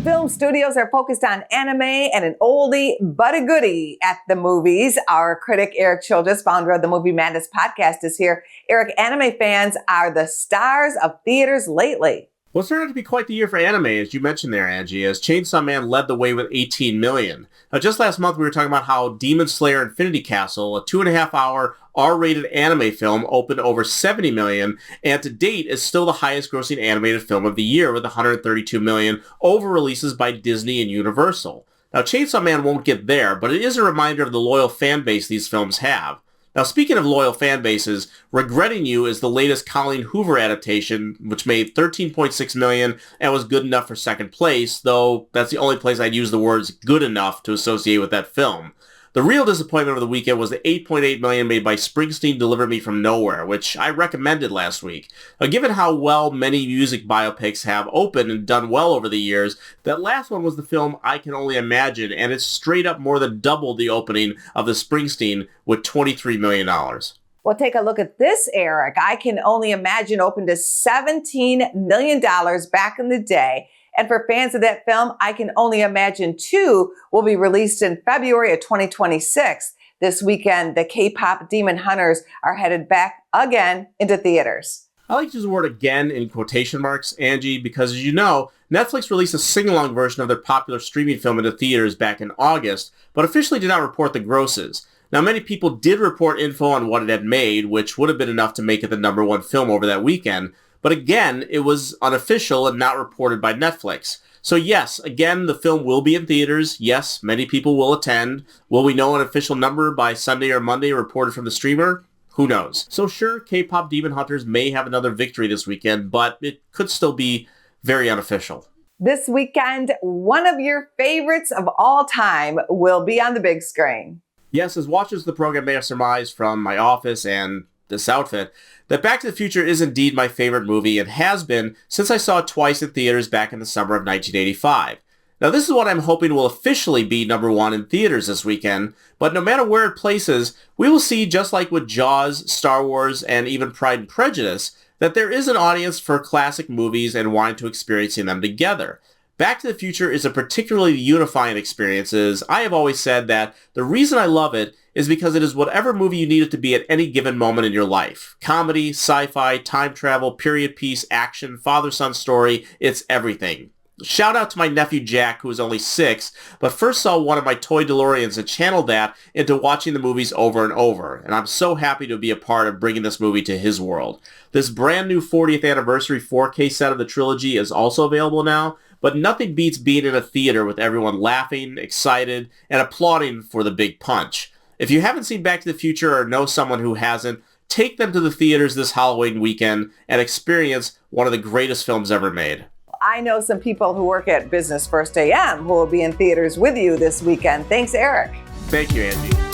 Film studios are focused on anime and an oldie but a goodie at the movies. Our critic, Erik Childress, founder of the Movie Madness podcast, is here. Erik, anime fans are the stars of theaters lately. Well, it's turned out to be quite the year for anime, as you mentioned there, Angie, as Chainsaw Man led the way with 18 million. Now, just last month, we were talking about how Demon Slayer Infinity Castle, a 2.5-hour R-rated anime film, opened over 70 million, and to date is still the highest grossing animated film of the year with 132 million over releases by Disney and Universal. Now, Chainsaw Man won't get there, but it is a reminder of the loyal fan base these films have. Now, speaking of loyal fan bases, Regretting You is the latest Colleen Hoover adaptation, which made 13.6 million and was good enough for second place, though that's the only place I'd use the words good enough to associate with that film. The real disappointment of the weekend was the 8.8 million made by Springsteen Deliver Me From Nowhere, which I recommended last week. Given how well many music biopics have opened and done well over the years, that last one was the film I Can Only Imagine, and it's straight up more than double the opening of the Springsteen with $23 million. Well, take a look at this, Erik. I Can Only Imagine opened to $17 million back in the day. And for fans of that film, I Can Only Imagine 2 will be released in February of 2026. This weekend, the K-pop Demon Hunters are headed back again into theaters. I like to use the word again in quotation marks, Angie, because as you know, Netflix released a sing-along version of their popular streaming film into theaters back in August, but officially did not report the grosses. Now, many people did report info on what it had made, which would have been enough to make it the #1 film over that weekend. But again, it was unofficial and not reported by Netflix. So yes, again, the film will be in theaters. Yes, many people will attend. Will we know an official number by Sunday or Monday reported from the streamer? Who knows? So sure, K-pop Demon Hunters may have another victory this weekend, but it could still be very unofficial. This weekend, one of your favorites of all time will be on the big screen. Yes, as watchers of the program may have surmised from my office and this outfit, that Back to the Future is indeed my favorite movie and has been since I saw it twice in theaters back in the summer of 1985. Now this is what I'm hoping will officially be #1 in theaters this weekend, but no matter where it places, we will see, just like with Jaws, Star Wars, and even Pride and Prejudice, that there is an audience for classic movies and wanting to experiencing them together. Back to the Future is a particularly unifying experience, as I have always said that the reason I love it is because it is whatever movie you need it to be at any given moment in your life. Comedy, sci-fi, time travel, period piece, action, father-son story, it's everything. Shout out to my nephew Jack, who is only 6, but first saw one of my toy DeLoreans and channeled that into watching the movies over and over, and I'm so happy to be a part of bringing this movie to his world. This brand new 40th anniversary 4K set of the trilogy is also available now, but nothing beats being in a theater with everyone laughing, excited, and applauding for the big punch. If you haven't seen Back to the Future or know someone who hasn't, take them to the theaters this Halloween weekend and experience one of the greatest films ever made. I know some people who work at Business First AM who will be in theaters with you this weekend. Thanks, Erik. Thank you, Angie.